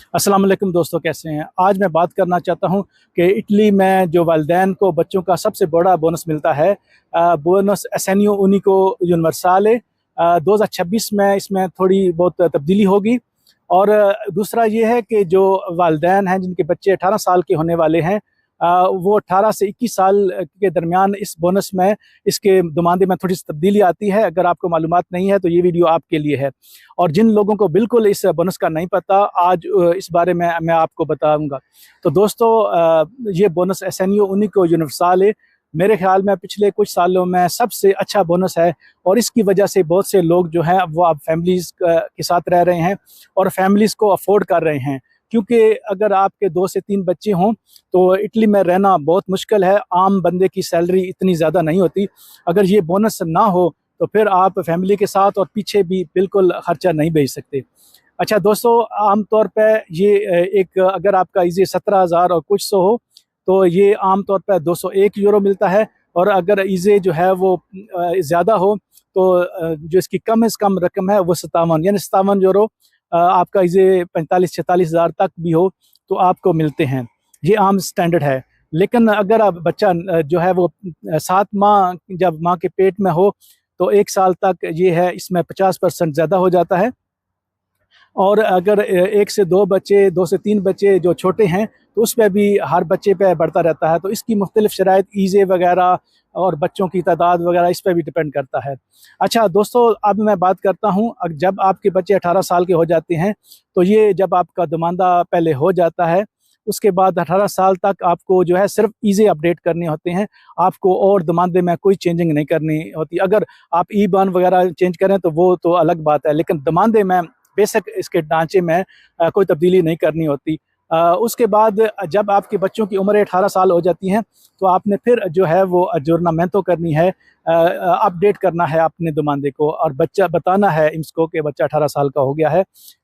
अस्सलाम वालेकुम दोस्तों, कैसे हैं। आज मैं बात करना चाहता हूं कि इटली में जो वालिदैन को बच्चों का सबसे बड़ा बोनस मिलता है, बोनस एसेनियो उनिको यूनिवर्साले। 2026 में इसमें थोड़ी बहुत तब्दीली होगी। और दूसरा ये है कि जो वालिदैन हैं जिनके बच्चे 18 साल के होने वाले हैं, वो 18 से 21 साल के दरमियान इस बोनस में, इसके दुमानदे में थोड़ी सी तब्दीली आती है। अगर आपको मालूमात नहीं है तो ये वीडियो आपके लिए है। और जिन लोगों को बिल्कुल इस बोनस का नहीं पता, आज इस बारे में मैं आपको बताऊंगा। तो दोस्तों, ये बोनस एसेनियो उनिको यूनिवर्साले मेरे ख्याल में पिछले कुछ सालों में सबसे अच्छा बोनस है। और इसकी वजह से बहुत से लोग जो हैं वो अब फैमिलीज़ के साथ रह रहे हैं और फैमिलीज़ को अफोर्ड कर रहे हैं। क्योंकि अगर आपके 2 से 3 बच्चे हों तो इटली में रहना बहुत मुश्किल है। आम बंदे की सैलरी इतनी ज़्यादा नहीं होती। अगर ये बोनस ना हो तो फिर आप फैमिली के साथ और पीछे भी बिल्कुल खर्चा नहीं भेज सकते। अच्छा दोस्तों, आम तौर पे ये एक, अगर आपका इज़े 17,000 और कुछ सौ हो तो ये आम तौर पे 201 यूरो मिलता है। और अगर इज़े जो है वो ज़्यादा हो तो जो इसकी कम से कम रकम है वो 57, यानी 57 यूरो। आपका इज़े 45-46 हज़ार तक भी हो तो आपको मिलते हैं। ये आम स्टैंडर्ड है। लेकिन अगर आप बच्चा जो है वो 7 माह जब माँ के पेट में हो तो 1 साल तक ये है, इसमें 50% ज़्यादा हो जाता है। और अगर 1 से 2 बच्चे, 2 से 3 बच्चे जो छोटे हैं तो उस पे भी हर बच्चे पे बढ़ता रहता है। तो इसकी मुख्तलिफ शराइत, ईज़े वगैरह और बच्चों की तादाद वगैरह इस पे भी डिपेंड करता है। अच्छा दोस्तों, अब मैं बात करता हूँ, जब आपके बच्चे 18 साल के हो जाते हैं तो ये जब आपका दुमानदा पहले हो जाता है, उसके बाद 18 साल तक आपको जो है सिर्फ ईज़े अपडेट करने होते हैं। आपको और दुमानदे में कोई चेंजिंग नहीं करनी होती। अगर आप ई-बॉन वगैरह चेंज करें तो वो तो अलग बात है, लेकिन दुमानदे में बेसिक इसके ढांचे में कोई तब्दीली नहीं करनी होती। उसके बाद जब आपके बच्चों की उम्र 18 साल हो जाती है तो आपने फिर जो है वो अजूर्नामेंतो करनी है, अपडेट करना है अपने दुमानदे को और बच्चा बताना है इम्सको कि बच्चा 18 साल का हो गया है।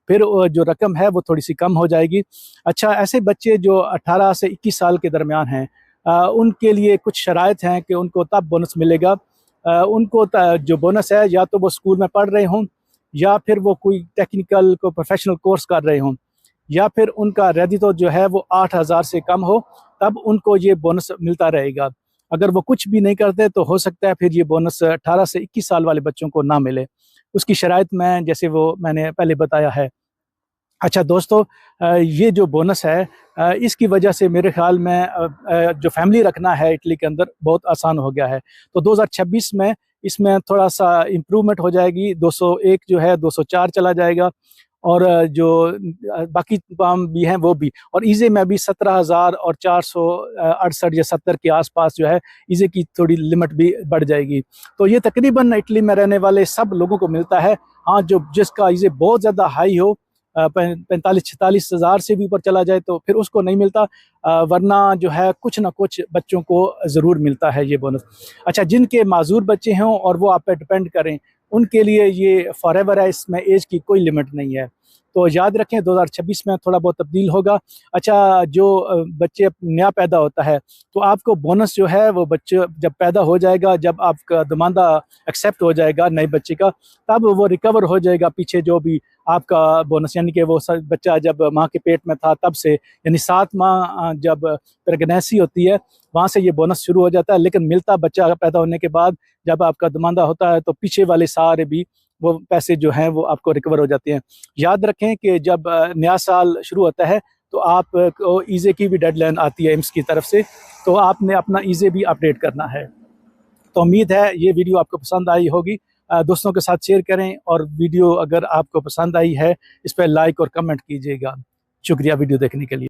फिर जो रकम है वो थोड़ी सी कम हो जाएगी। अच्छा, ऐसे बच्चे जो 18 से 21 साल के दरमियान हैं, उनके लिए कुछ शराइत हैं कि उनको तब बोनस मिलेगा। उनको जो बोनस है, या तो वो स्कूल में पढ़ रहे हों, या फिर वो कोई टेक्निकल को प्रोफेशनल कोर्स कर रहे हों, या फिर उनका रेडितो जो है वो 8,000 से कम हो, तब उनको ये बोनस मिलता रहेगा। अगर वो कुछ भी नहीं करते तो हो सकता है फिर ये बोनस 18 से 21 साल वाले बच्चों को ना मिले। उसकी शराइत में जैसे वो मैंने पहले बताया है। अच्छा दोस्तों, ये जो बोनस है, इसकी वजह से मेरे ख़्याल में जो फैमिली रखना है इटली के अंदर बहुत आसान हो गया है। तो 2026 में इसमें थोड़ा-सा इम्प्रूवमेंट हो जाएगी। 201 जो है 204 चला जाएगा। और जो बाकी तमाम भी हैं वो भी। और ईज़े में भी 17,000 और 468 या 70 के आसपास जो है ईज़े की थोड़ी लिमिट भी बढ़ जाएगी। तो ये तकरीबन इटली में रहने वाले सब लोगों को मिलता है। हाँ, जो जिसका ईज़े बहुत ज़्यादा हाई हो, 45-46 हज़ार से भी ऊपर चला जाए तो फिर उसको नहीं मिलता। वरना जो है कुछ ना कुछ बच्चों को ज़रूर मिलता है ये बोनस। अच्छा, जिनके माज़ूर बच्चे हों और वो आप पे डिपेंड करें, उनके लिए ये फॉरएवर है, इसमें एज की कोई लिमिट नहीं है। तो याद रखें 2026 में थोड़ा बहुत तब्दील होगा। अच्छा, जो बच्चे नया पैदा होता है तो आपको बोनस जो है वो बच्चे जब पैदा हो जाएगा, जब आपका दुमानदा एक्सेप्ट हो जाएगा नए बच्चे का, तब वो रिकवर हो जाएगा पीछे जो भी आपका बोनस, यानी कि वो बच्चा जब माँ के पेट में था तब से, यानी 7 माह जब प्रेगनेंसी होती है वहाँ से ये बोनस शुरू हो जाता है। लेकिन मिलता बच्चा पैदा होने के बाद, जब आपका दुमानदा होता है तो पीछे वाले सारे भी वो पैसे जो हैं वो आपको रिकवर हो जाते हैं। याद रखें कि जब नया साल शुरू होता है तो आप को ईज़े की भी डेडलाइन आती है इम्स की तरफ से, तो आपने अपना ईज़े भी अपडेट करना है। तो उम्मीद है ये वीडियो आपको पसंद आई होगी। दोस्तों के साथ शेयर करें, और वीडियो अगर आपको पसंद आई है इस पर लाइक और कमेंट कीजिएगा। शुक्रिया वीडियो देखने के लिए।